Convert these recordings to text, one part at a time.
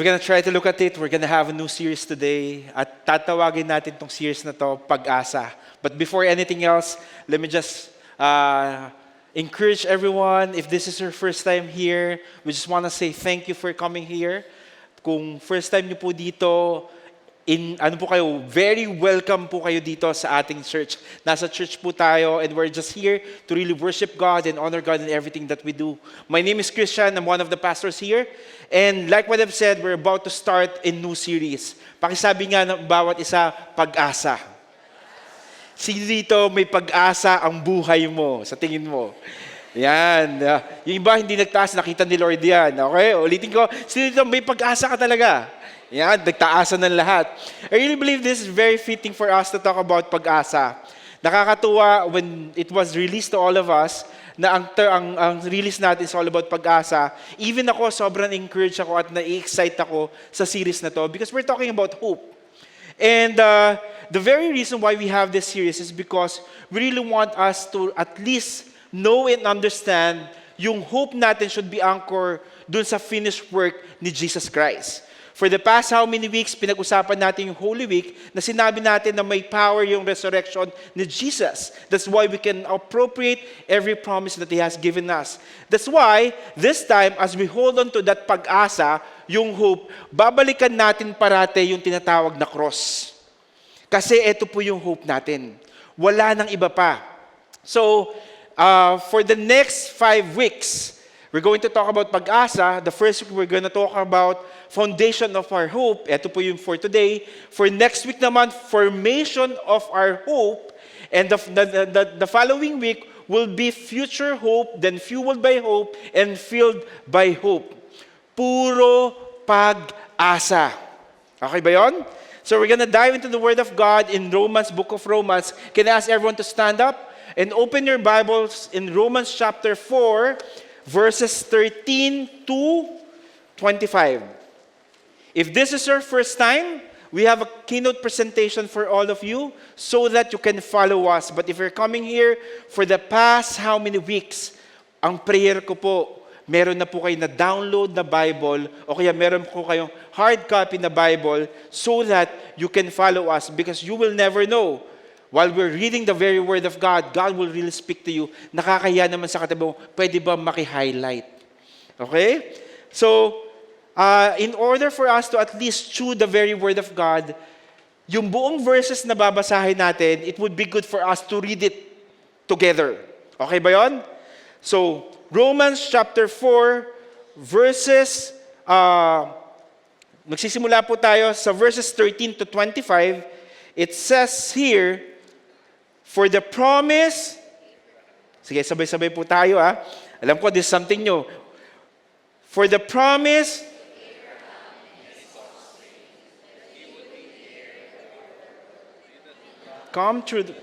we're gonna try to look at it. We're gonna have a new series today. At tatawagin natin tong series na to, Pag-asa. But before anything else, let me just encourage everyone. If this is your first time here, we just wanna say thank you for coming here. Kung first time niyo po dito, very welcome po kayo dito sa ating church. Nasa church po tayo and we're just here to really worship God and honor God in everything that we do. My name is Christian. I'm one of the pastors here. And like what I've said, we're about to start a new series. Pakisabi nga ng bawat isa, pag-asa. Sino dito may pag-asa ang buhay mo, sa tingin mo? Yan. Yung iba hindi nagtaas, nakita ni Lord yan. Okay? Ulitin ko, sino dito may pag-asa ka talaga? Yan, nagtaasan ng lahat. I really believe this is very fitting for us to talk about pag-asa. Nakakatuwa when it was released to all of us na ang release natin is all about pag-asa. Even ako, sobrang encouraged ako at na-excite ako sa series na to because we're talking about hope. And the very reason why we have this series is because we really want us to at least know and understand yung hope natin should be anchored dun sa finished work ni Jesus Christ. For the past how many weeks, pinag-usapan natin yung Holy Week na sinabi natin na may power yung resurrection ni Jesus. That's why we can appropriate every promise that He has given us. That's why, this time, as we hold on to that pag-asa, yung hope, babalikan natin parate yung tinatawag na cross. Kasi ito po yung hope natin. Wala nang iba pa. So, for the next 5 weeks, we're going to talk about pag-asa. The first week, we're going to talk about foundation of our hope. Ito po yung for today. For next week naman, formation of our hope. And the following week will be future hope, then fueled by hope, and filled by hope. Puro pag-asa. Okay ba yun? So we're gonna dive into the Word of God in Romans, book of Romans. Can I ask everyone to stand up and open your Bibles in Romans chapter 4, verses 13 to 25. If this is your first time, we have a keynote presentation for all of you so that you can follow us. But if you're coming here for the past how many weeks, ang prayer ko po, meron na po kayo na download na Bible o kaya meron po kayong hard copy na Bible so that you can follow us because you will never know. While we're reading the very Word of God, God will really speak to you. Nakakaya naman sa katabi mo, pwede ba maki-highlight? Okay? So, in order for us to at least chew the very Word of God, yung buong verses na babasahin natin, it would be good for us to read it together. Okay ba yun? So, Romans chapter 4, verses, magsisimula po tayo sa verses 13 to 25. It says here, for the promise, sige, sabay-sabay po tayo Alam ko, this is something new. For the promise, come through the,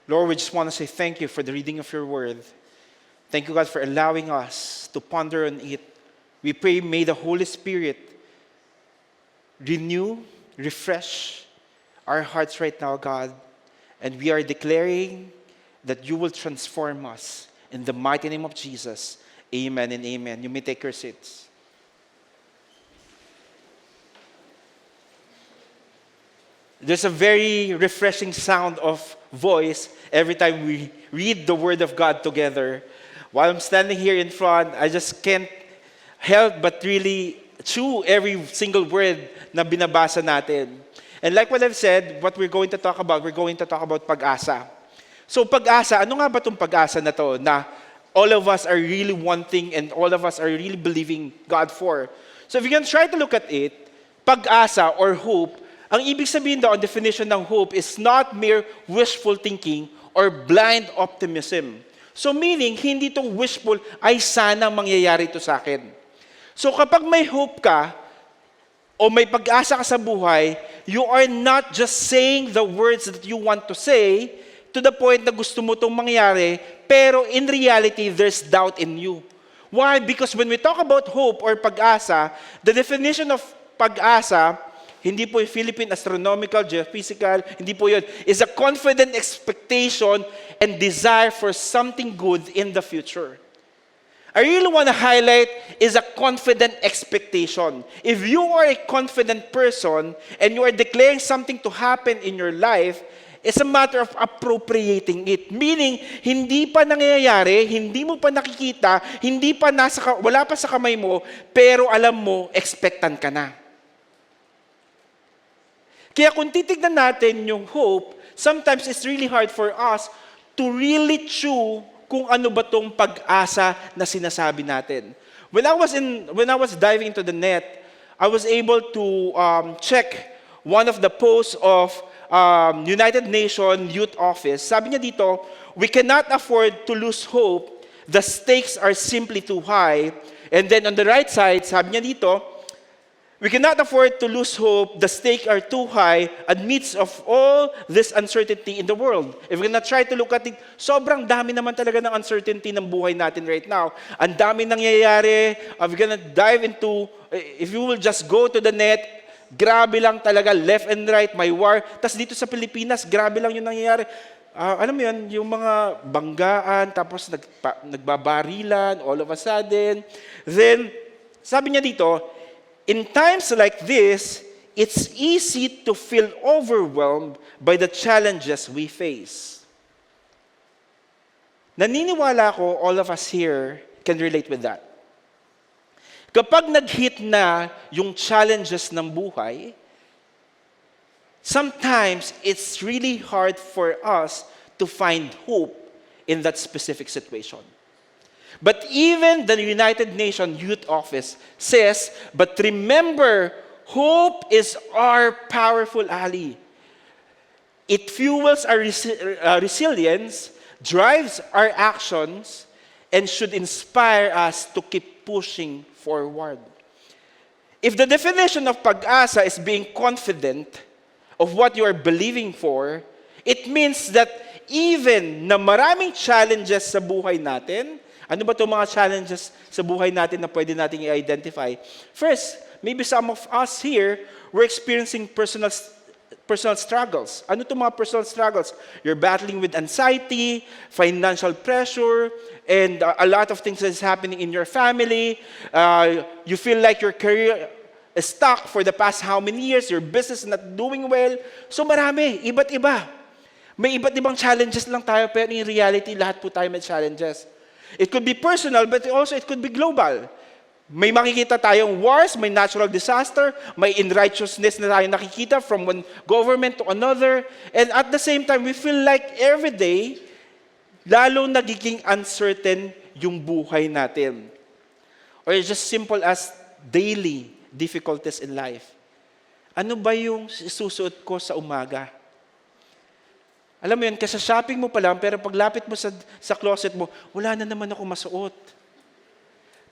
Lord, we just want to say thank you for the reading of your word. Thank you, God, for allowing us to ponder on it. We pray, may the Holy Spirit renew, refresh our hearts right now, God. And we are declaring that you will transform us in the mighty name of Jesus. Amen and amen. You may take your seats. There's a very refreshing sound of voice every time we read the Word of God together. While I'm standing here in front, I just can't help but really chew every single word na binabasa natin. And like what I've said, what we're going to talk about pag-asa. So pag-asa, ano nga ba itong pag-asa na to na all of us are really wanting and all of us are really believing God for? So if you can try to look at it, pag-asa or hope, ang ibig sabihin daw, ang definition ng hope is not mere wishful thinking or blind optimism. So meaning, hindi itong wishful, ay sana mangyayari ito sa akin. So kapag may hope ka, o may pag-asa ka sa buhay, you are not just saying the words that you want to say to the point na gusto mo itong mangyari, pero in reality, there's doubt in you. Why? Because when we talk about hope or pag-asa, the definition of pag-asa, hindi po yung Philippine Astronomical, Geophysical, hindi po yun. It's a confident expectation and desire for something good in the future. I really want to highlight is a confident expectation. If you are a confident person and you are declaring something to happen in your life, it's a matter of appropriating it. Meaning, hindi pa nangyayari, hindi mo pa nakikita, wala pa sa kamay mo, pero alam mo, expectant ka na. Kaya kung titignan natin yung hope, sometimes it's really hard for us to really chew kung ano ba tong pag-asa na sinasabi natin. When I was diving into the net, I was able to check one of the posts of United Nations Youth Office. Sabi niya dito, we cannot afford to lose hope. The stakes are simply too high. And then on the right side, sabi niya dito, we cannot afford to lose hope. The stakes are too high amidst of all this uncertainty in the world. If we're gonna try to look at it, sobrang dami naman talaga ng uncertainty ng buhay natin right now. Ang dami nangyayari. We're gonna dive into, if you will just go to the net, grabe lang talaga, left and right, may war. Tas dito sa Pilipinas, grabe lang yung nangyayari. Alam mo yun, yung mga banggaan, tapos nagbabarilan, all of a sudden. Then, sabi niya dito, in times like this, it's easy to feel overwhelmed by the challenges we face. Naniniwala ko, all of us here can relate with that. Kapag nag-hit na yung challenges ng buhay, sometimes it's really hard for us to find hope in that specific situation. But even the United Nations Youth Office says, but remember, hope is our powerful ally. It fuels our resilience, drives our actions, and should inspire us to keep pushing forward. If the definition of pag-asa is being confident of what you are believing for, it means that even na maraming challenges sa buhay natin, ano ba itong mga challenges sa buhay natin na pwede nating i-identify? First, maybe some of us here, we're experiencing personal struggles. Ano itong mga personal struggles? You're battling with anxiety, financial pressure, and a lot of things that is happening in your family. You feel like your career is stuck for the past how many years, your business is not doing well. So marami, iba't iba. May iba't ibang challenges lang tayo, pero in reality, lahat po tayo may challenges. It could be personal, but also it could be global. May makikita tayong wars, may natural disaster, may unrighteousness na tayo nakikita from one government to another. And at the same time, we feel like every day, lalo nagiging uncertain yung buhay natin. Or it's just simple as daily difficulties in life. Ano ba yung susuot ko sa umaga? Alam mo yun, kasi shopping mo pa lang, pero paglapit mo sa closet mo, wala na naman ako masuot.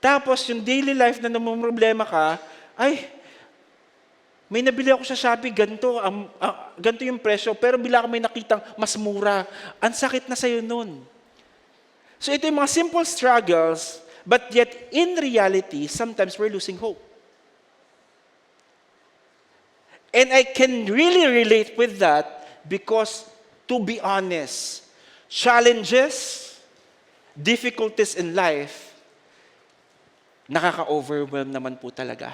Tapos, yung daily life na namumroblema ka, ay, May nabili ako sa Shopee, ganito yung presyo, pero bila ako may nakitang mas mura. Ang sakit na sa'yo nun. So ito yung mga simple struggles, but yet in reality, sometimes we're losing hope. And I can really relate with that because, to be honest, challenges, difficulties in life, nakaka-overwhelm naman po talaga.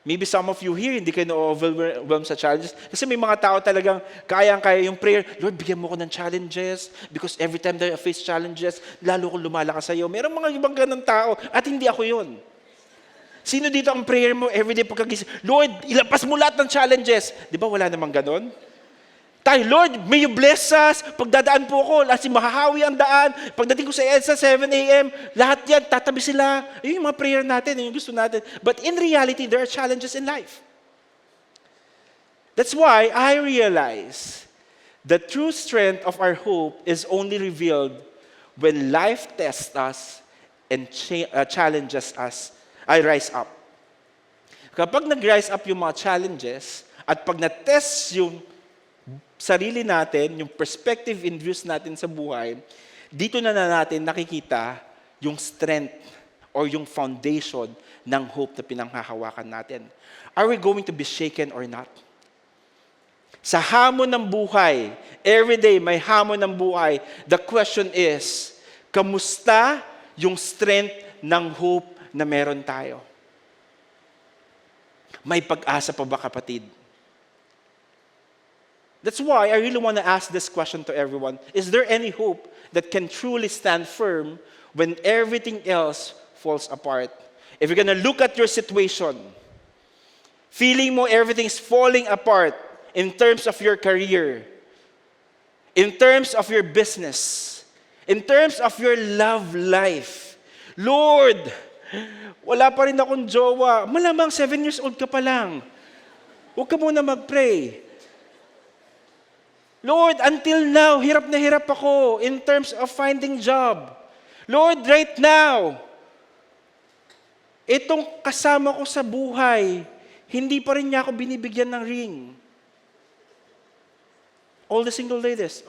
Maybe some of you here, hindi kayo na-overwhelm sa challenges. Kasi may mga tao talagang kayang-kaya yung prayer, Lord, bigyan mo ko ng challenges because every time that I face challenges, lalo ko lumalakas sa iyo. Merong mga ibang ganang tao at hindi ako yun. Sino dito ang prayer mo everyday pagkagising? Lord, ilapas mo lahat ng challenges. Di ba wala namang ganon? Tayo, Lord, may you bless us. Pagdadaan po ako, kasi mahahawi ang daan. Pagdating ko sa EDSA, 7 a.m., lahat yan, tatabi sila. Yun yung mga prayer natin, yung gusto natin. But in reality, there are challenges in life. That's why I realize the true strength of our hope is only revealed when life tests us and challenges us. I rise up. Kapag nag-rise up yung mga challenges, at pag na-test yung sarili natin, yung perspective and views natin sa buhay, dito na natin nakikita yung strength or yung foundation ng hope na pinanghahawakan natin. Are we going to be shaken or not? Sa hamon ng buhay, everyday may hamon ng buhay, the question is, kamusta yung strength ng hope na meron tayo? May pag-asa pa ba, kapatid? That's why I really want to ask this question to everyone. Is there any hope that can truly stand firm when everything else falls apart? If you're going to look at your situation, feeling mo everything's falling apart in terms of your career, in terms of your business, in terms of your love life. Lord, wala pa rin akong jowa. Malamang 7 years old ka pa lang. Huwag ka muna mag-pray. Lord, until now, hirap na hirap ako in terms of finding job. Lord, right now, itong kasama ko sa buhay, hindi pa rin niya ako binibigyan ng ring. All the single ladies.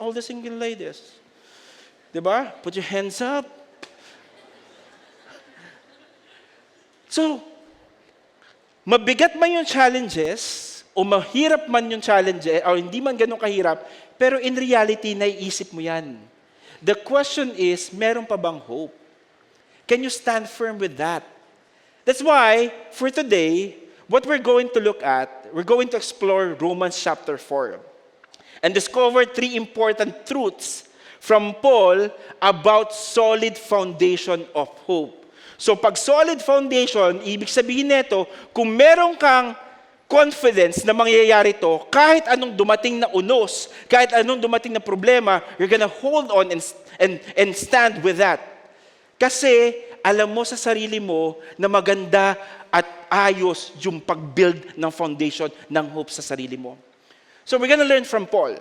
Diba? Put your hands up. So, mabigat man yung challenges, o mahirap man yung challenge, o hindi man ganun kahirap, pero in reality, naiisip mo yan. The question is, meron pa bang hope? Can you stand firm with that? That's why, for today, what we're going to look at, we're going to explore Romans chapter 4 and discover 3 important truths from Paul about solid foundation of hope. So pag solid foundation, ibig sabihin nito, kung meron kang confidence na mangyayari to, kahit anong dumating na unos, kahit anong dumating na problema, you're gonna hold on and stand with that. Kasi alam mo sa sarili mo na maganda at ayos yung pag-build ng foundation ng hope sa sarili mo. So we're gonna learn from Paul.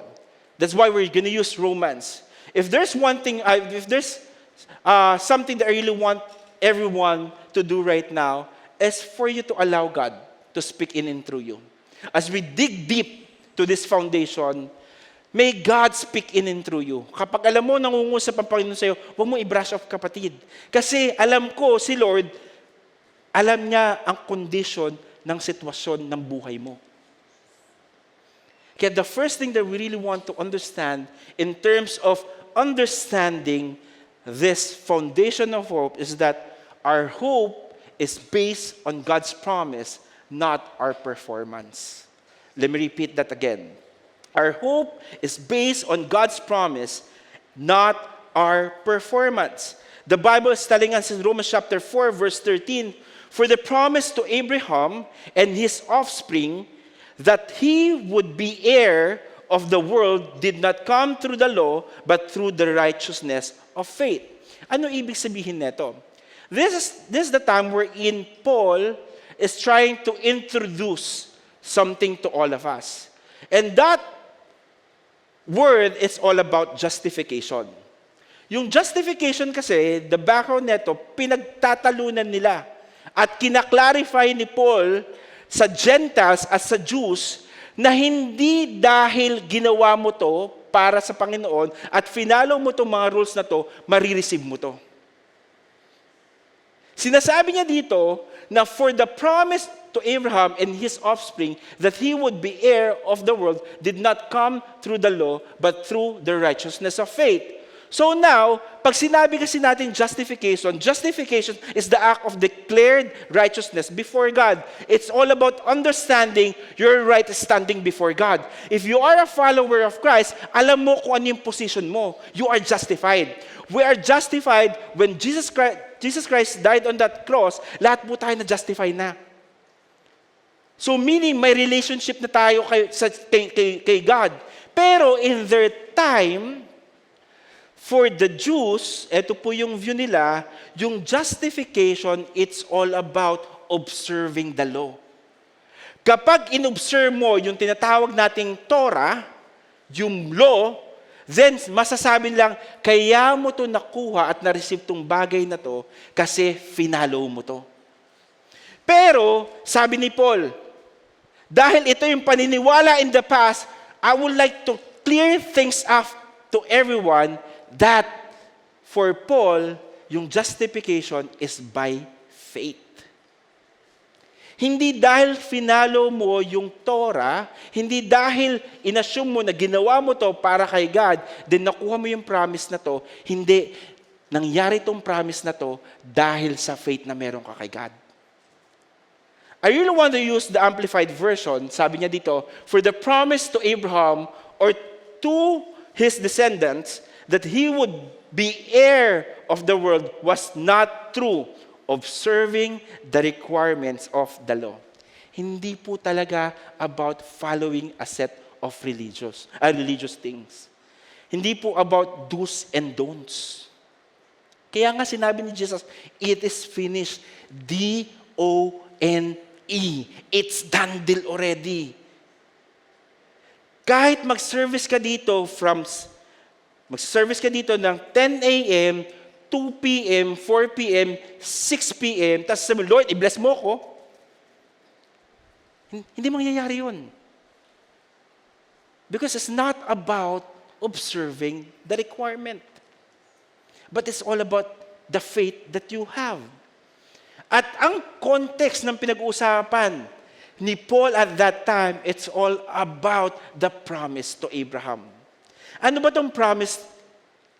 That's why we're gonna use Romans. If there's one thing, if there's something that I really want everyone to do right now, is for you to allow God to speak in and through you. As we dig deep to this foundation, may God speak in and through you. Kapag alam mo, nangungusap ang Panginoon sa'yo, huwag mo i-brush off, kapatid. Kasi alam ko, si Lord, alam niya ang condition ng sitwasyon ng buhay mo. Kaya the first thing that we really want to understand in terms of understanding this foundation of hope is that our hope is based on God's promise, not our performance. Let me repeat that again. Our hope is based on God's promise, not our performance. The Bible is telling us in Romans chapter 4, verse 13, for the promise to Abraham and his offspring that he would be heir of the world did not come through the law, but through the righteousness of faith. Ano ibig sabihin nito? This is the time wherein Paul is trying to introduce something to all of us. And that word is all about justification. Yung justification kasi, the background neto, pinagtatalunan nila. At kinaklarify ni Paul sa Gentiles at sa Jews na hindi dahil ginawa mo to para sa Panginoon at finalo mo itong mga rules na to, marireceive mo to. Sinasabi niya dito na for the promise to Abraham and his offspring that he would be heir of the world did not come through the law but through the righteousness of faith. So now, pag sinabi kasi natin justification, justification is the act of declared righteousness before God. It's all about understanding your right standing before God. If you are a follower of Christ, alam mo kung ano yung position mo. You are justified. We are justified when Jesus Christ died on that cross, lahat po tayo na-justify na. So meaning, may relationship na tayo kay God. Pero in their time, for the Jews, ito po yung view nila, yung justification, it's all about observing the law. Kapag inobserve mo yung tinatawag nating Torah, yung law, then masasabi lang, kaya mo to nakuha at na-receive tong bagay na to kasi finalo mo to. Pero, sabi ni Paul, dahil ito yung paniniwala in the past, I would like to clear things up to everyone that for Paul, yung justification is by faith. Hindi dahil finalo mo yung Torah, hindi dahil inassume mo na ginawa mo to para kay God, then nakuha mo yung promise na to, hindi. Nangyari tong promise na to dahil sa faith na meron ka kay God. I really want to use the Amplified Version. Sabi niya dito, for the promise to Abraham or to his descendants that he would be heir of the world was not true, observing the requirements of the law. Hindi po talaga about following a set of religious things. Hindi po about do's and don'ts. Kaya nga sinabi ni Jesus, it is finished. D-O-N-E. It's done deal already. Kahit mag-service ka dito ng 10 a.m., 2 p.m., 4 p.m., 6 p.m., tapos sabi, Lord, i-bless mo ko. Hindi mangyayari yun. Because it's not about observing the requirement. But it's all about the faith that you have. At ang context ng pinag-uusapan ni Paul at that time, it's all about the promise to Abraham. Ano ba itong promise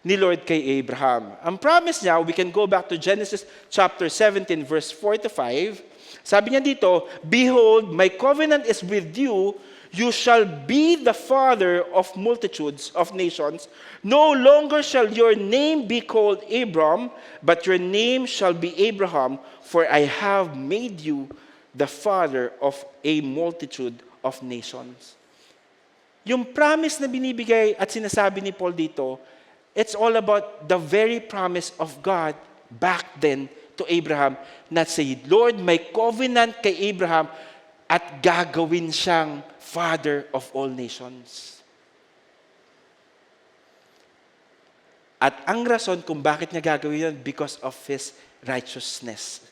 ni Lord kay Abraham? Ang promise niya, we can go back to Genesis chapter 17, verse 4 to 5. Sabi niya dito, behold, my covenant is with you. You shall be the father of multitudes of nations. No longer shall your name be called Abram, but your name shall be Abraham, for I have made you the father of a multitude of nations. Yung promise na binibigay at sinasabi ni Paul dito, it's all about the very promise of God back then to Abraham na say, Lord, may covenant kay Abraham at gagawin siyang father of all nations. At ang rason kung bakit niya gagawin yun, because of his righteousness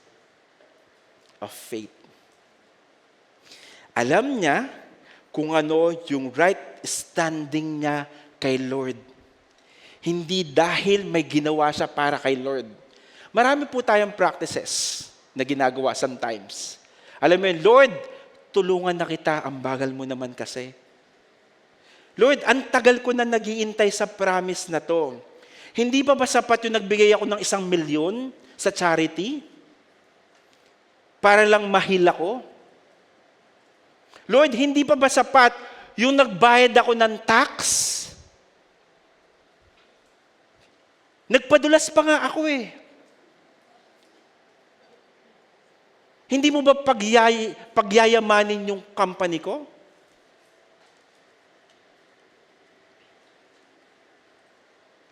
of faith. Alam niya kung ano yung right standing niya kay Lord. Hindi dahil may ginawa siya para kay Lord. Marami po tayong practices na ginagawa sometimes. Alam mo yun, Lord, tulungan na kita, ang bagal mo naman kasi. Lord, ang tagal ko na naghihintay sa promise na to. Hindi pa ba sapat yung nagbigay ako ng 1,000,000 sa charity? Para lang mahil ako? Lord, hindi pa ba sapat yung nagbayad ako ng tax? Nagpadulas pa nga ako eh. Hindi mo ba pagyayamanin yung company ko?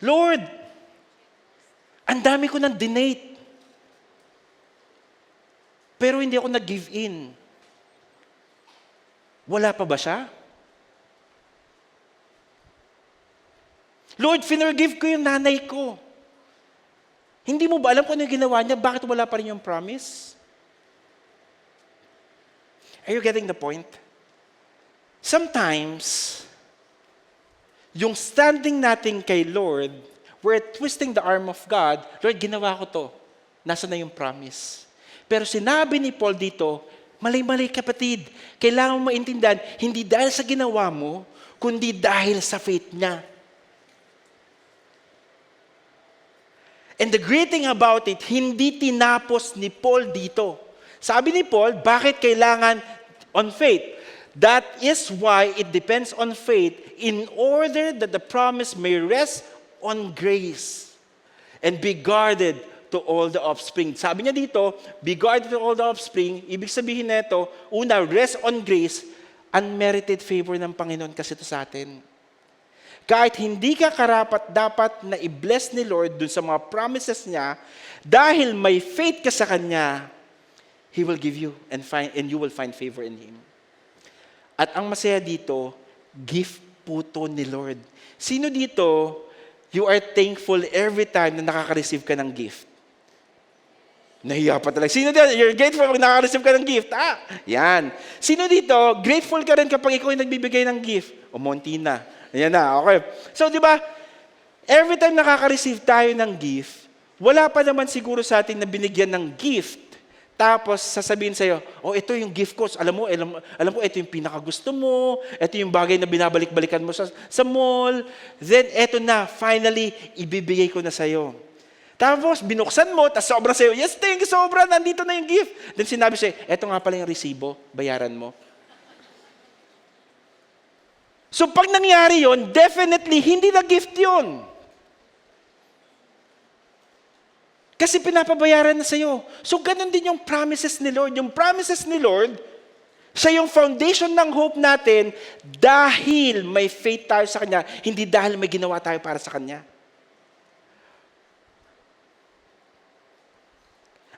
Lord, ang dami ko nang donate. Pero hindi ako nag-give in. Wala pa ba siya? Lord, finorgive ko yung nanay ko. Hindi mo ba alam kung ano yung ginawa niya? Bakit wala pa rin yung promise? Are you getting the point? Sometimes, yung standing natin kay Lord, we're twisting the arm of God. Lord, ginawa ko to. Nasaan na yung promise? Pero sinabi ni Paul dito, mali-mali kapatid. Kailangan mo maintindihan, hindi dahil sa ginawa mo, kundi dahil sa faith niya. And the great thing about it, hindi tinapos ni Paul dito. Sabi ni Paul, bakit kailangan on faith? That is why it depends on faith in order that the promise may rest on grace and be guarded to all the offspring. Sabi niya dito, be guarded to all the offspring. Ibig sabihin nito, una, rest on grace, unmerited favor ng Panginoon kasi ito sa atin. Kahit hindi ka karapat-dapat na i-bless ni Lord dun sa mga promises niya, dahil may faith ka sa Kanya, He will give you and you will find favor in Him. At ang masaya dito, gift po to ni Lord. Sino dito, you are thankful every time na nakaka-receive ka ng gift? Nahiya pa talaga. Sino dito, you're grateful pag nakaka-receive ka ng gift? Yan. Sino dito, grateful ka rin kapag ikaw yung nagbibigay ng gift? O Monty na. Ayan na, okay. So, di ba, every time nakaka-receive tayo ng gift, wala pa naman siguro sa atin na binigyan ng gift. Tapos sasabihin sa'yo, ito yung gift ko. Alam ko, ito yung pinakagusto mo. Ito yung bagay na binabalik-balikan mo sa mall. Then, ito na, finally, ibibigay ko na sa'yo. Tapos, binuksan mo, tapos sobra sa'yo, yes, thank you, sobra, nandito na yung gift. Then sinabi sa'yo, ito nga pala yung resibo, bayaran mo. So, pag nangyari yon, definitely, hindi na gift yon. Kasi pinapabayaran na sa'yo. So, ganun din yung promises ni Lord. Yung promises ni Lord, siya yung foundation ng hope natin dahil may faith tayo sa Kanya, hindi dahil may ginawa tayo para sa Kanya.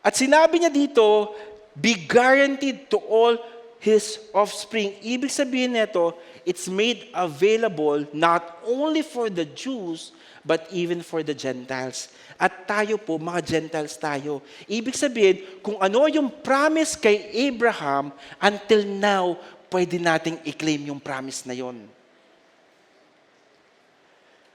At sinabi niya dito, be guaranteed to all His offspring. Ibig sabihin nito, it's made available not only for the Jews, but even for the Gentiles. At tayo po, mga Gentiles tayo. Ibig sabihin, kung ano yung promise kay Abraham, until now, pwede nating i-claim yung promise na yon.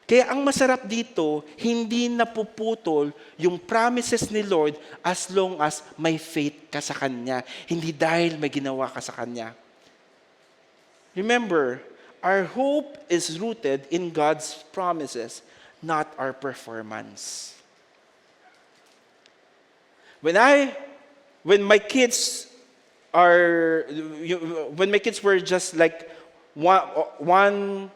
Kaya ang masarap dito, hindi napuputol yung promises ni Lord as long as may faith ka sa Kanya. Hindi dahil may ginawa ka sa Kanya. Remember, our hope is rooted in God's promises, not our performance. When my kids were just like 1.5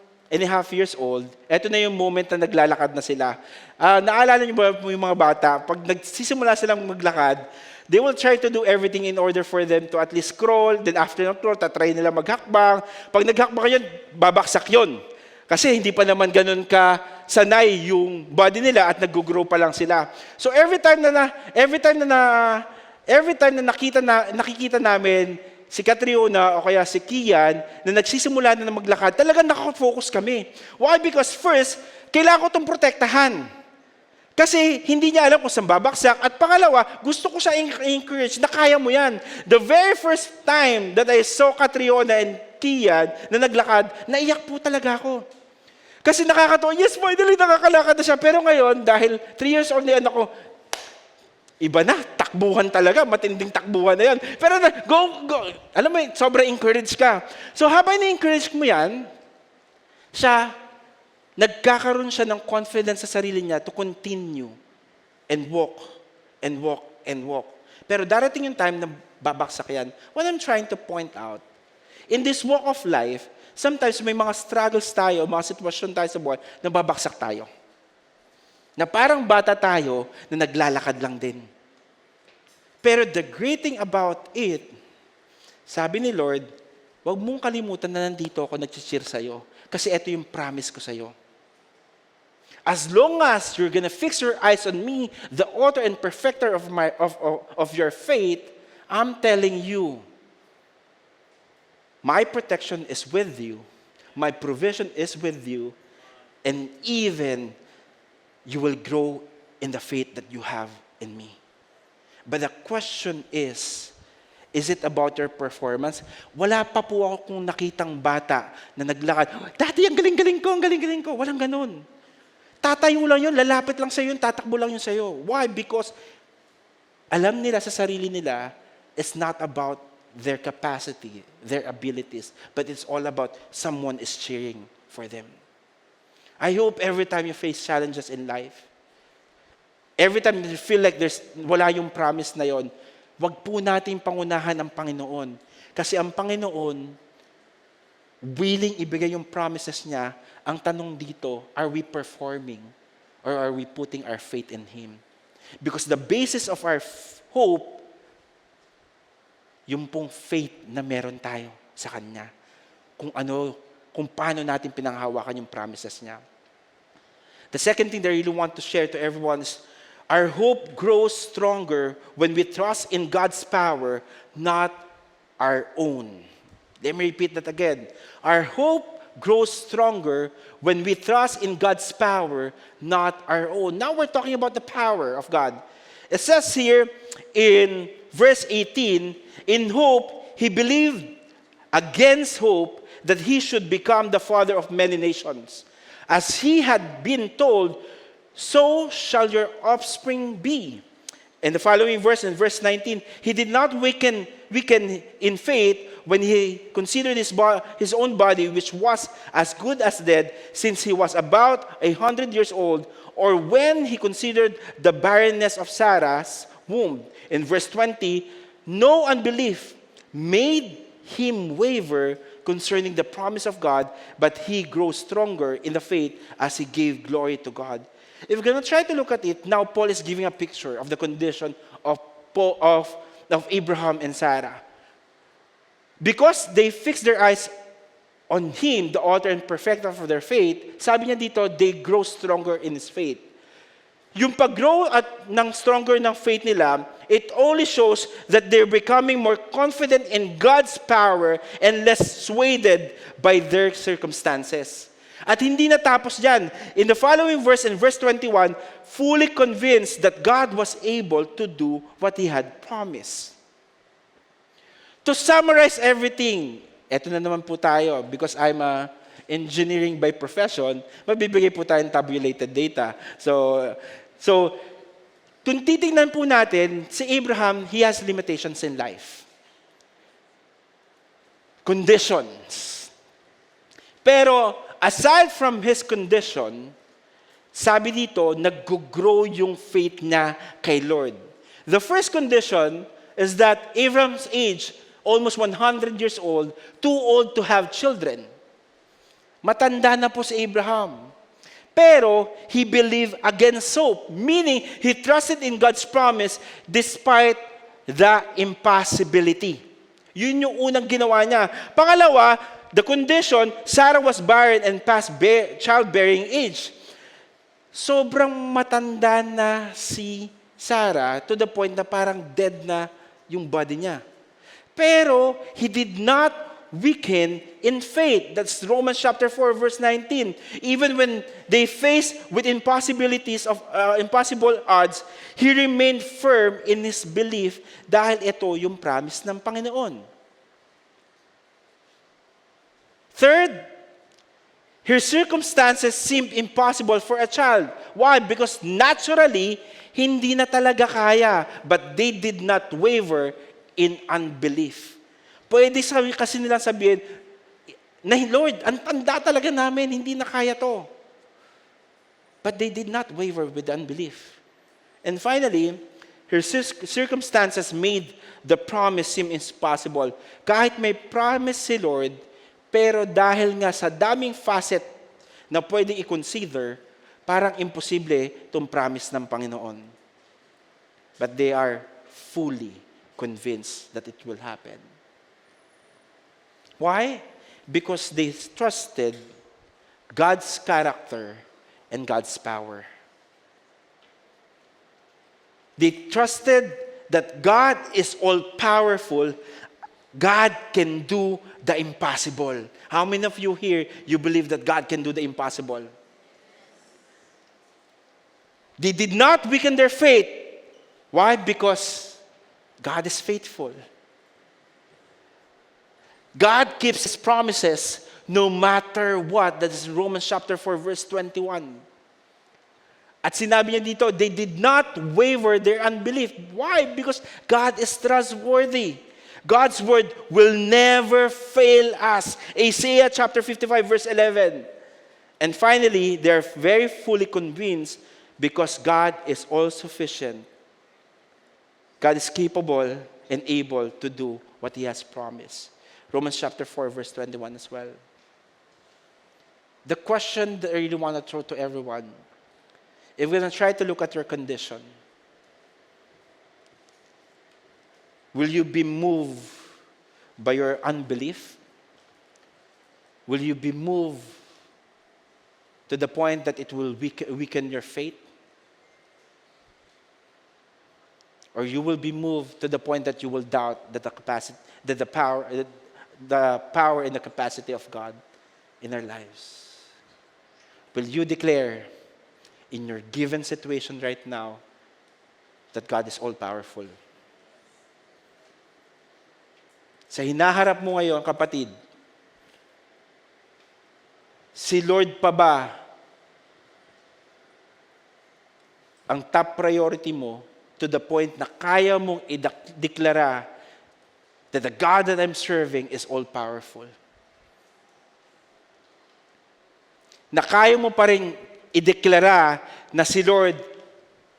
years old, eto na yung moment na naglalakad na sila. Naalala niyo ba yung mga bata, pag nagsisimula silang maglakad, they will try to do everything in order for them to at least crawl, then after ng crawl, tatry nila maghakbang. Pag naghakbang yun, babaksak yun. Kasi hindi pa naman ganun ka sanay yung body nila at nag-grow pa lang sila. So every time na nakikita namin si Catriona o kaya si Kian na nagsisimula na maglakad, talagang nakafocus kami. Why? Because first, kailangan ko itong protektahan. Kasi hindi niya alam kung saan babaksak. At pangalawa, gusto ko siya encourage na kaya mo yan. The very first time that I saw Catriona and Kian na naglakad, naiyak po talaga ako. Kasi nakakatawa, yes, finally nakakalakad na siya. Pero ngayon, dahil 3 years old na yan ako, iba na, takbuhan talaga, matinding takbuhan na yan. Pero go. Alam mo, sobrang encourage ka. So habang na-encourage mo yan, nagkakaroon siya ng confidence sa sarili niya to continue and walk and walk and walk. Pero darating yung time na babaksak yan. What I'm trying to point out, in this walk of life, sometimes may mga struggles tayo, mga sitwasyon tayo sa buhay, na babaksak tayo. Na parang bata tayo na naglalakad lang din. Pero the great thing about it, sabi ni Lord, huwag mong kalimutan na nandito ako nag-cheer sa'yo. Kasi ito yung promise ko sa'yo. As long as you're gonna fix your eyes on me, the author and perfecter of your faith, I'm telling you, my protection is with you, my provision is with you, and even you will grow in the faith that you have in me. But the question is Is it about your performance? Wala pa po ako kung nakitang bata na naglakad, Daddy, ang galing-galing ko, ang galing-galing ko. Walang ganun. Tatayo lang yun, lalapit lang sa'yo yun, tatakbo lang yun sa'yo. Why? Because alam nila sa sarili nila, it's not about their capacity, their abilities, but it's all about someone is cheering for them. I hope every time you face challenges in life, every time you feel like wala yung promise na yon, wag po natin pangunahan ang Panginoon. Kasi ang Panginoon, willing ibigay yung promises niya. Ang tanong dito, are we performing or are we putting our faith in Him? Because the basis of our hope, yung pong faith na meron tayo sa Kanya. Kung paano natin pinanghawakan yung promises niya. The second thing that I really want to share to everyone is, our hope grows stronger when we trust in God's power, not our own. Let me repeat that again. Our hope grows stronger when we trust in God's power, not our own. Now we're talking about the power of God. It says here in verse 18, in hope, he believed against hope that he should become the father of many nations. As he had been told, so shall your offspring be. In the following verse, in verse 19, he did not weaken in faith when he considered his own body, which was as good as dead, since he was about 100 years old, or when he considered the barrenness of Sarah's womb. In verse 20, no unbelief made him waver concerning the promise of God, but he grows stronger in the faith as he gave glory to God. If we're going to try to look at it, now Paul is giving a picture of the condition of Abraham and Sarah. Because they fixed their eyes on Him, the author and perfecter of their faith, sabi niya dito, they grow stronger in His faith. Yung pag-grow ng stronger ng faith nila, it only shows that they're becoming more confident in God's power and less swayed by their circumstances. At hindi natapos dyan. In the following verse, in verse 21, fully convinced that God was able to do what He had promised. To summarize everything, eto na naman po tayo, because I'm a engineering by profession, mabibigay po tayo ng tabulated data. So, kung titingnan po natin, si Abraham, he has limitations in life. Conditions. Pero, aside from his condition, sabi dito, nag-grow yung faith niya kay Lord. The first condition is that Abraham's age, almost 100 years old, too old to have children. Matanda na po si Abraham. Pero, he believed against hope, meaning he trusted in God's promise despite the impossibility. Yun yung unang ginawa niya. Pangalawa, the condition, Sarah was barren and past childbearing age. Sobrang matanda na si Sarah to the point na parang dead na yung body niya. Pero, he did not weaken in faith. That's Romans chapter 4, verse 19. Even when they faced with impossibilities of impossible odds, he remained firm in his belief dahil ito yung promise ng Panginoon. Third, her circumstances seemed impossible for a child. Why? Because naturally, hindi na talaga kaya, but they did not waver in unbelief. Pwede kasi nilang sabihin, na Lord, ang tanda talaga namin, hindi na kaya to. But they did not waver with unbelief. And finally, her circumstances made the promise seem impossible. Kahit may promise si Lord, pero dahil nga sa daming facet na pwede i-consider, parang imposible itong promise ng Panginoon. But they are fully convinced that it will happen. Why? Because they trusted God's character and God's power. They trusted that God is all-powerful. God can do the impossible. How many of you here, you believe that God can do the impossible? They did not weaken their faith. Why? Because God is faithful. God keeps His promises no matter what. That is Romans chapter 4, verse 21. At sinabi niya dito, they did not waver their unbelief. Why? Because God is trustworthy. God's word will never fail us. Isaiah chapter 55, verse 11. And finally, they're very fully convinced because God is all-sufficient. God is capable and able to do what He has promised. Romans chapter 4, verse 21 as well. The question that I really want to throw to everyone, if we're going to try to look at your condition, will you be moved by your unbelief? Will you be moved to the point that it will weaken your faith? Or you will be moved to the point that you will doubt that the power and the capacity of God in our lives? Will you declare in your given situation right now that God is all-powerful? Sa hinaharap mo ngayon, kapatid, si Lord pa ba ang top priority mo to the point na kaya mong ideklara that the God that I'm serving is all-powerful? Na kaya mo pa rin ideklara na si Lord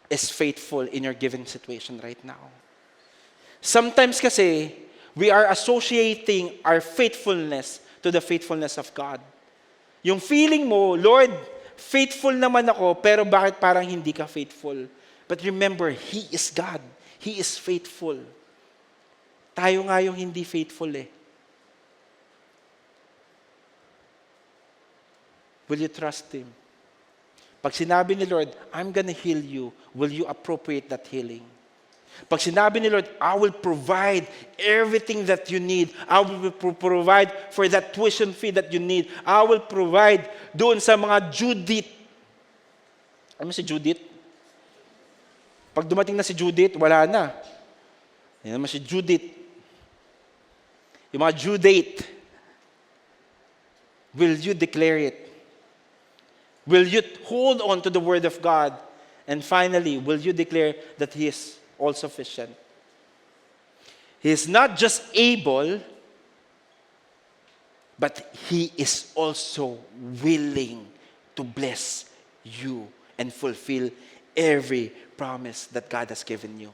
is faithful in your given situation right now. Sometimes kasi, we are associating our faithfulness to the faithfulness of God. Yung feeling mo, Lord, faithful naman ako, pero bakit parang hindi ka faithful? But remember, He is God. He is faithful. Tayo nga yung hindi faithful eh. Will you trust Him? Pag sinabi ni Lord, I'm gonna heal you, will you appropriate that healing? Pag sinabi ni Lord, I will provide everything that you need. I will provide for that tuition fee that you need. I will provide doon sa mga Judith. Ano si Judith? Pag dumating na si Judith, wala na. Yan naman si Judith. Yung mga due date. Will you declare it? Will you hold on to the word of God? And finally, will you declare that He is all-sufficient? He is not just able, but He is also willing to bless you and fulfill every promise that God has given you.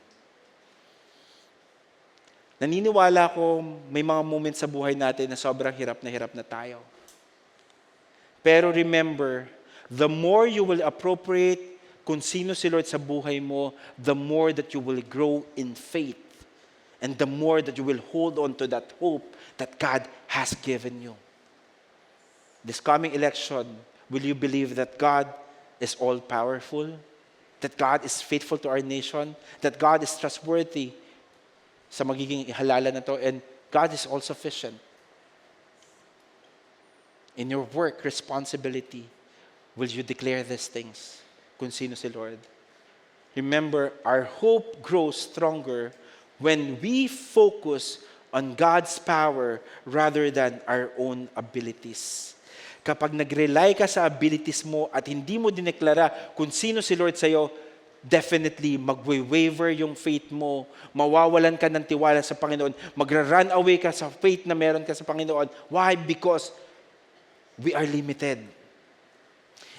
Naniniwala ko may mga moments sa buhay natin na sobrang hirap na tayo. Pero remember, the more you will appropriate kung sino si Lord sa buhay mo, the more that you will grow in faith. And the more that you will hold on to that hope that God has given you. This coming election, will you believe that God is all-powerful? That God is faithful to our nation? That God is trustworthy sa magiging halalan na to? And God is all-sufficient. In your work, responsibility, will you declare these things? Kung sino si Lord. Remember, our hope grows stronger when we focus on God's power rather than our own abilities. Kapag nag-rely ka sa abilities mo at hindi mo dineklara kung sino si Lord sa'yo, definitely magwe-waver yung faith mo, mawawalan ka ng tiwala sa Panginoon, magra-run away ka sa faith na meron ka sa Panginoon. Why? Because we are limited.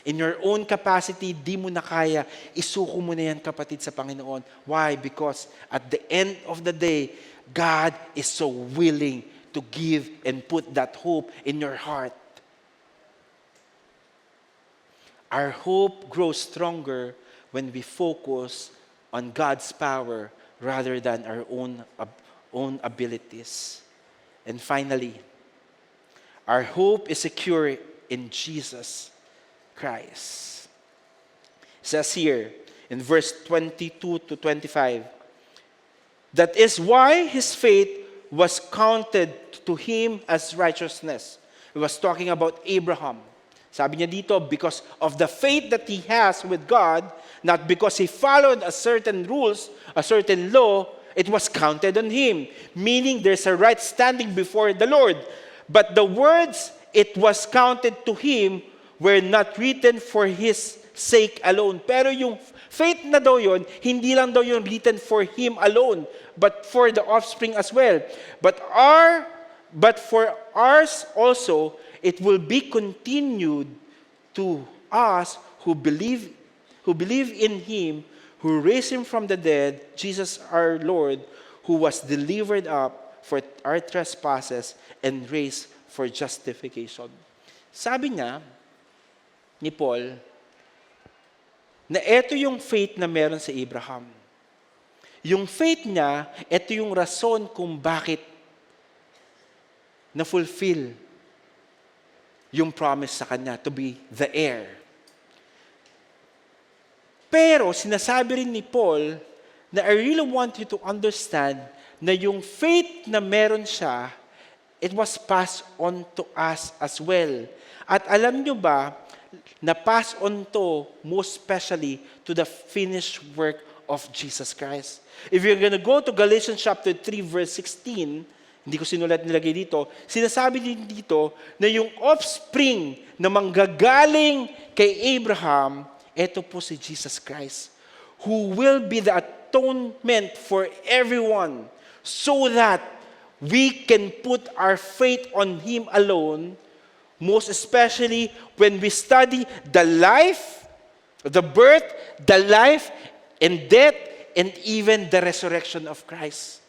In your own capacity, di mo na kaya, isuko mo na yan, kapatid, sa Panginoon. Why? Because at the end of the day, God is so willing to give and put that hope in your heart. Our hope grows stronger when we focus on God's power rather than our own abilities. And finally, our hope is secure in Jesus Christ. It says here in verse 22 to 25, that is why his faith was counted to him as righteousness. He was talking about Abraham. Sabi niya dito, because of the faith that he has with God, not because he followed a certain rules, a certain law, it was counted on him, meaning there's a right standing before the Lord. But the words, it was counted to him, were not written for his sake alone. Pero yung faith na daw yun, hindi lang daw yung written for him alone, but for the offspring as well. But for ours also, it will be continued to us who believe in him, who raised him from the dead, Jesus our Lord, who was delivered up for our trespasses and raised for justification. Sabi niya, ni Paul, na ito yung faith na meron sa Abraham. Yung faith niya, ito yung rason kung bakit na-fulfill yung promise sa kanya to be the heir. Pero sinasabi rin ni Paul na I really want you to understand na yung faith na meron siya, it was passed on to us as well. At alam nyo ba, na pass on to most especially to the finished work of Jesus Christ. If you're gonna go to Galatians chapter 3 verse 16, hindi ko sinulat nilagay dito, sinasabi din dito na yung offspring na manggagaling kay Abraham, eto po si Jesus Christ, who will be the atonement for everyone so that we can put our faith on Him alone, most especially when we study the life, the birth, the life, and death, and even the resurrection of Christ.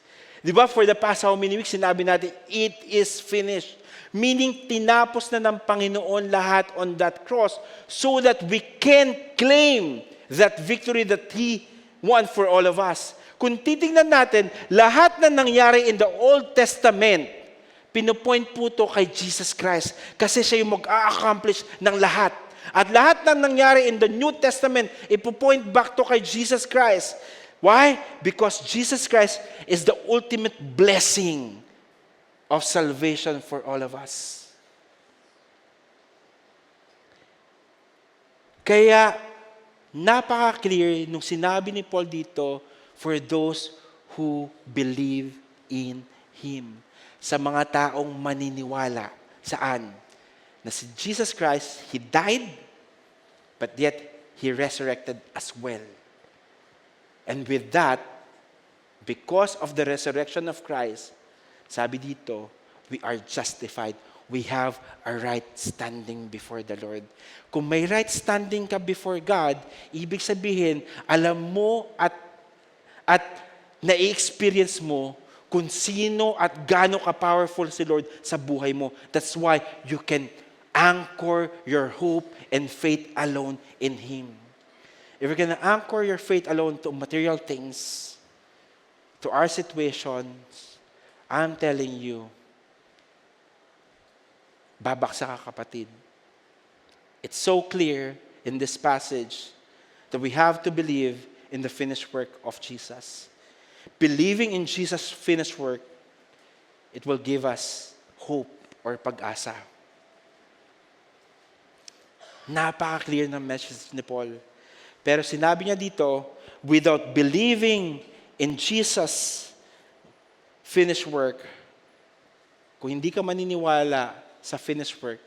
Di ba, for the past how many weeks, sinabi natin, it is finished. Meaning, tinapos na ng Panginoon lahat on that cross so that we can claim that victory that He won for all of us. Kung titingnan natin, lahat na nangyari in the Old Testament, pinupoint po to kay Jesus Christ kasi siya yung mag-a-accomplish ng lahat. At lahat na nangyari in the New Testament, ipupoint back to kay Jesus Christ. Why? Because Jesus Christ is the ultimate blessing of salvation for all of us. Kaya, napaka-clear nung sinabi ni Paul dito, for those who believe in Him. Sa mga taong maniniwala. Saan? Na si Jesus Christ, He died, but yet He resurrected as well. And with that, because of the resurrection of Christ, sabi dito, we are justified. We have a right standing before the Lord. Kung may right standing ka before God, ibig sabihin, alam mo at na-experience mo kung sino at gaano ka-powerful si Lord sa buhay mo. That's why you can anchor your hope and faith alone in Him. If you're gonna anchor your faith alone to material things, to our situations, I'm telling you, babaksa ka, kapatid. It's so clear in this passage that we have to believe in the finished work of Jesus. Believing in Jesus' finished work, it will give us hope or pag-asa. Napaka-clear ng message ni Paul. Pero sinabi niya dito, without believing in Jesus' finished work, kung hindi ka maniniwala sa finished work,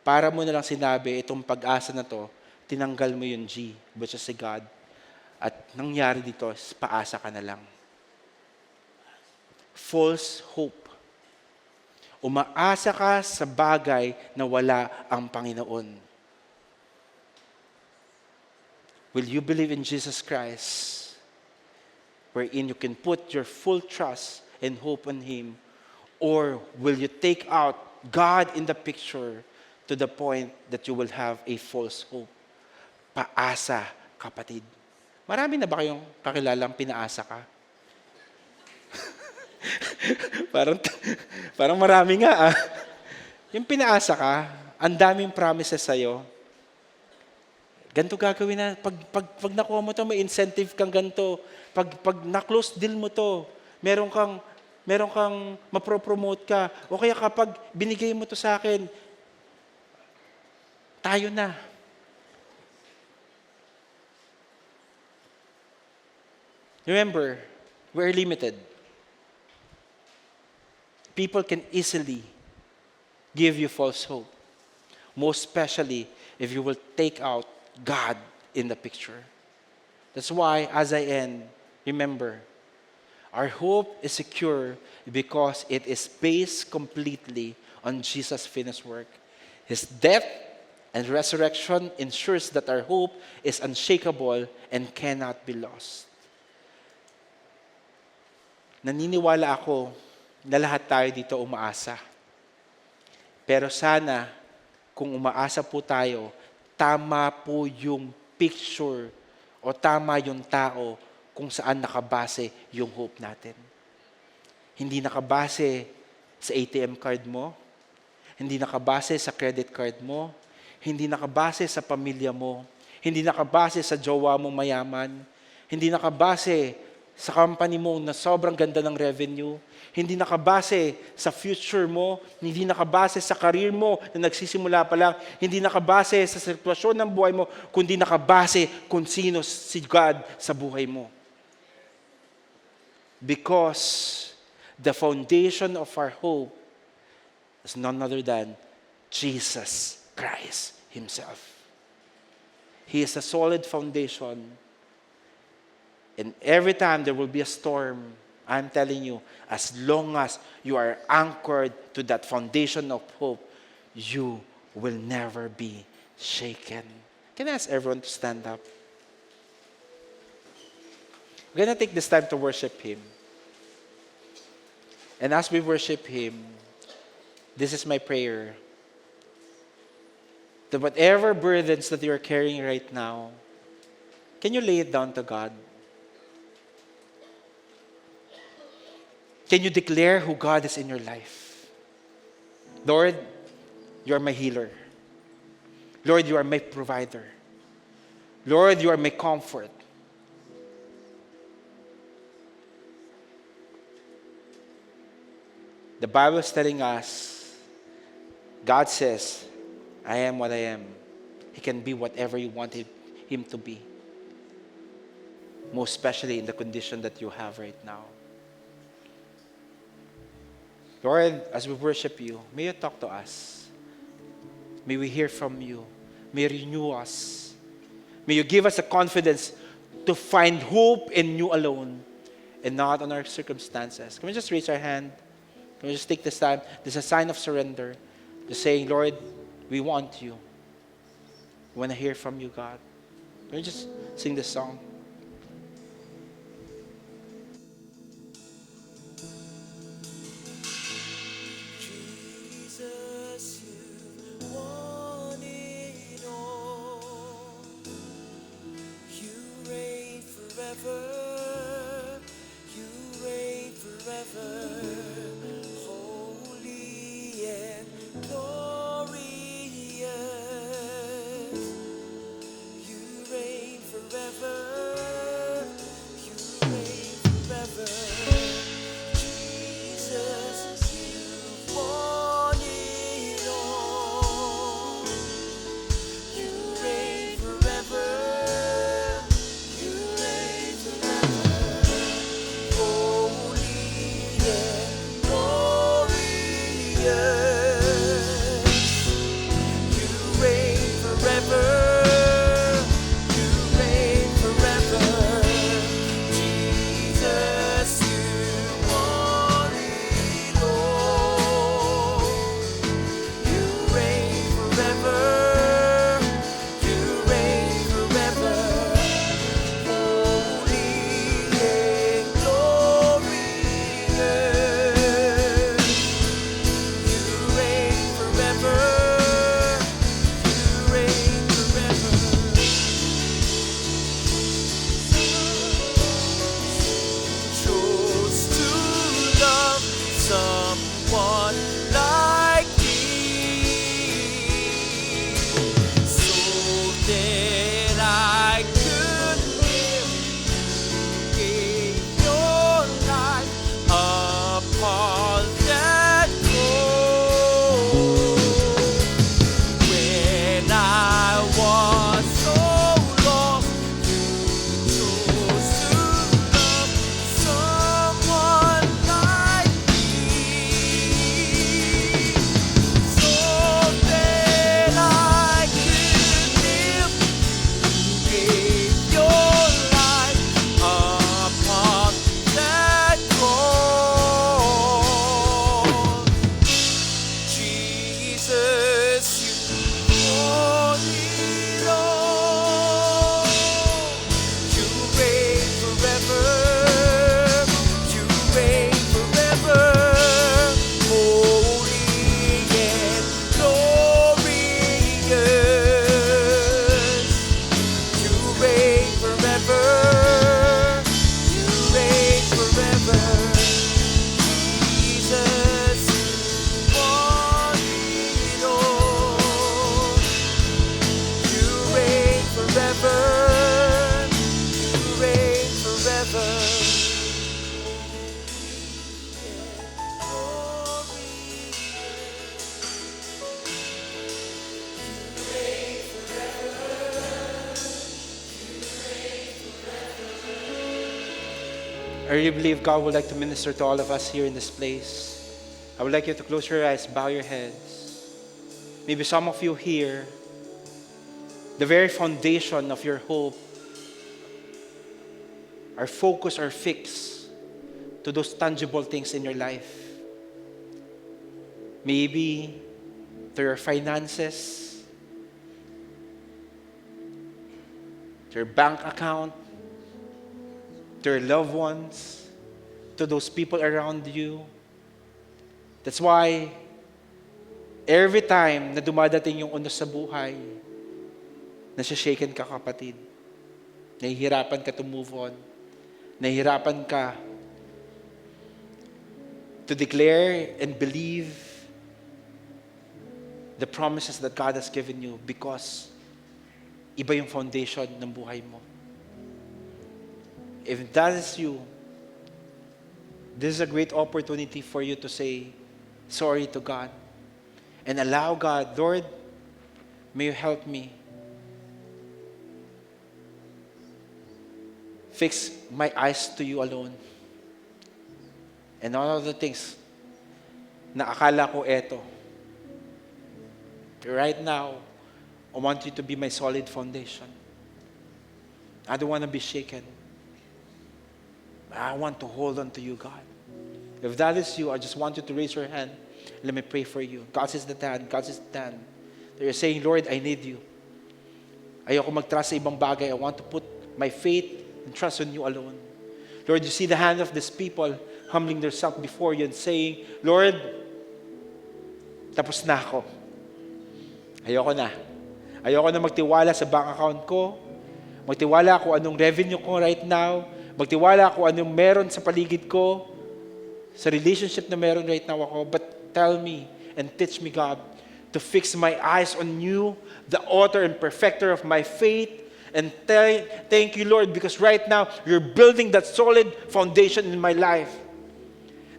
para mo na lang sinabi, itong pag-asa na to, tinanggal mo yung G, which is si God. At nangyari dito, paasa ka na lang. False hope. Umaasa ka sa bagay na wala ang Panginoon. Will you believe in Jesus Christ, wherein you can put your full trust and hope on Him? Or will you take out God in the picture to the point that you will have a false hope? Paasa, kapatid. Marami na ba kayong kakilalang pinaasa ka? parang marami nga. Yung pinaasa ka, ang daming promises sa'yo. Ganito gagawin na. Pag nakuha mo to, may incentive kang ganito. Pag na-close deal mo to, meron kang mapropromote ka. O kaya kapag binigay mo to sa akin, tayo na. Remember, We're limited. People can easily give you false hope, most especially if you will take out God in the picture. That's why, as I end, remember, our hope is secure because it is based completely on Jesus' finished work. His death and resurrection ensures that our hope is unshakable and cannot be lost. Naniniwala ako na lahat tayo dito umaasa. Pero sana, kung umaasa po tayo, tama po yung picture o tama yung tao kung saan nakabase yung hope natin. Hindi nakabase sa ATM card mo, hindi nakabase sa credit card mo, hindi nakabase sa pamilya mo, hindi nakabase sa jowa mong mayaman, hindi nakabase sa company mo na sobrang ganda ng revenue, hindi nakabase sa future mo, hindi nakabase sa career mo na nagsisimula pa lang, hindi nakabase sa sitwasyon ng buhay mo, kundi nakabase kung sino si God sa buhay mo. Because the foundation of our hope is none other than Jesus Christ Himself. He is a solid foundation. And every time there will be a storm, I'm telling you, as long as you are anchored to that foundation of hope, you will never be shaken. Can I ask everyone to stand up? We're going to take this time to worship Him. And as we worship Him, this is my prayer. That whatever burdens that you are carrying right now, can you lay it down to God? Can you declare who God is in your life? Lord, you are my healer. Lord, you are my provider. Lord, you are my comfort. The Bible is telling us, God says, I am what I am. He can be whatever you want Him to be. Most especially in the condition that you have right now. Lord, as we worship you, may you talk to us. May we hear from you. May you renew us. May you give us the confidence to find hope in you alone and not on our circumstances. Can we just raise our hand? Can we just take this time? This is a sign of surrender. Just saying, Lord, we want you. We want to hear from you, God. Can we just sing this song? I really believe God would like to minister to all of us here in this place. I would like you to close your eyes, bow your heads. Maybe some of you here, the very foundation of your hope, our focus are fixed to those tangible things in your life. Maybe to your finances, to your bank account, to your loved ones, to those people around you. That's why every time na dumadating yung unos sa buhay, nasashaken ka, kapatid. Nahihirapan ka to move on. Nahihirapan ka to declare and believe the promises that God has given you because iba yung foundation ng buhay mo. If that is you, this is a great opportunity for you to say sorry to God and allow God, Lord, may you help me fix my eyes to you alone. And all of the things na akala ko eto. Right now, I want you to be my solid foundation. I don't want to be shaken. I want to hold on to you, God. If that is you, I just want you to raise your hand. Let me pray for you. God says the hand. God says the hand. You're saying, Lord, I need you. Ayoko mag-trust sa ibang bagay. I want to put my faith and trust on you alone. Lord, you see the hand of these people humbling themselves before you and saying, Lord, tapos na ako. Ayoko na. Ayoko na magtiwala sa bank account ko. Magtiwala kung anong revenue ko right now. Magtiwala kung anong meron sa paligid ko. Sa relationship na meron right now ako. But tell me and teach me, God, to fix my eyes on you, the author and perfecter of my faith. And thank you, Lord, because right now, you're building that solid foundation in my life.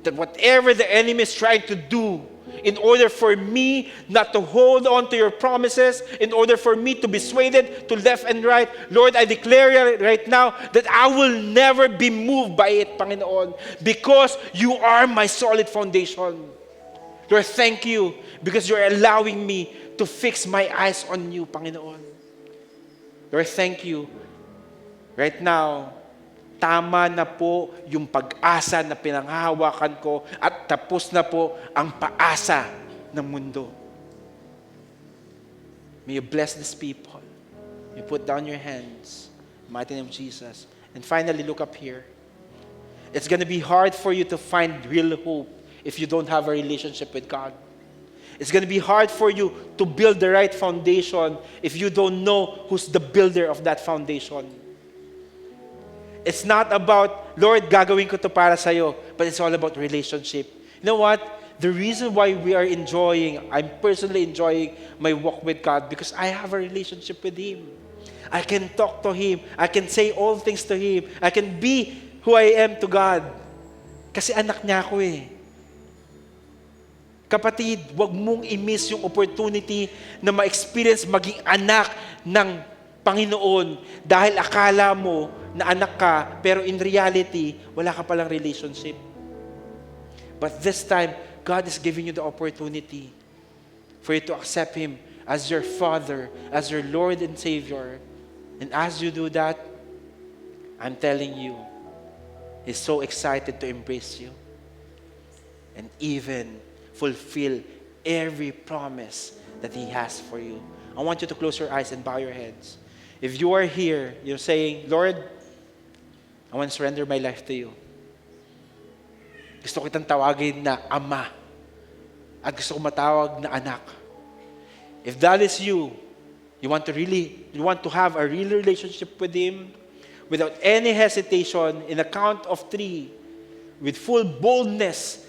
That whatever the enemy is trying to do, in order for me not to hold on to your promises, in order for me to be swayed to left and right, Lord, I declare right now that I will never be moved by it, Panginoon, because you are my solid foundation. Lord, thank you because you're allowing me to fix my eyes on you, Panginoon. Lord, thank you. Right now, tama na po yung pag-asa na pinanghahawakan ko at tapos na po ang paasa ng mundo. May you bless these people. You put down your hands. In the mighty name of Jesus. And finally, look up here. It's going to be hard for you to find real hope if you don't have a relationship with God. It's going to be hard for you to build the right foundation if you don't know who's the builder of that foundation. It's not about, Lord, gagawin ko to para sa'yo, but it's all about relationship. You know what? The reason why we are I'm personally enjoying my walk with God because I have a relationship with Him. I can talk to Him. I can say all things to Him. I can be who I am to God. Kasi anak niya ako eh. Kapatid, wag mong i-miss yung opportunity na ma-experience maging anak ng Panginoon dahil akala mo na anak ka, pero in reality, wala ka palang relationship. But this time, God is giving you the opportunity for you to accept Him as your Father, as your Lord and Savior. And as you do that, I'm telling you, He's so excited to embrace you and even fulfill every promise that He has for you. I want you to close your eyes and bow your heads. If you are here, you're saying, Lord, I want to surrender my life to you. Gusto kitang tawagin na Ama. At gusto ko matawag na anak. If that is you, you want to have a real relationship with Him, without any hesitation, in a count of 3, with full boldness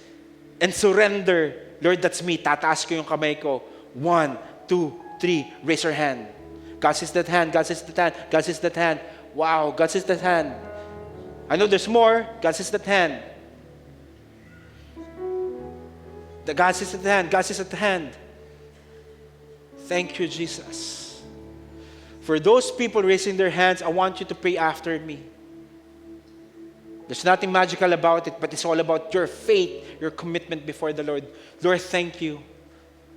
and surrender, Lord, that's me. Tataas ko yung kamay ko. 1, 2, 3. Raise your hand. God sees that hand. God sees that hand. God sees that hand. Wow, God sees that hand. I know there's more. God sees that hand. God sees that hand. God sees that hand. Thank you, Jesus. For those people raising their hands, I want you to pray after me. There's nothing magical about it, but it's all about your faith, your commitment before the Lord. Lord, thank you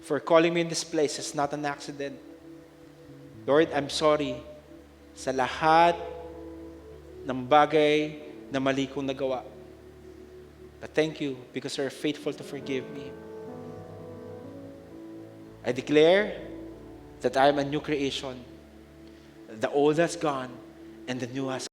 for calling me in this place. It's not an accident. Lord, I'm sorry sa lahat ng bagay na mali kong nagawa. But thank you because you're faithful to forgive me. I declare that I am a new creation. The old has gone and the new has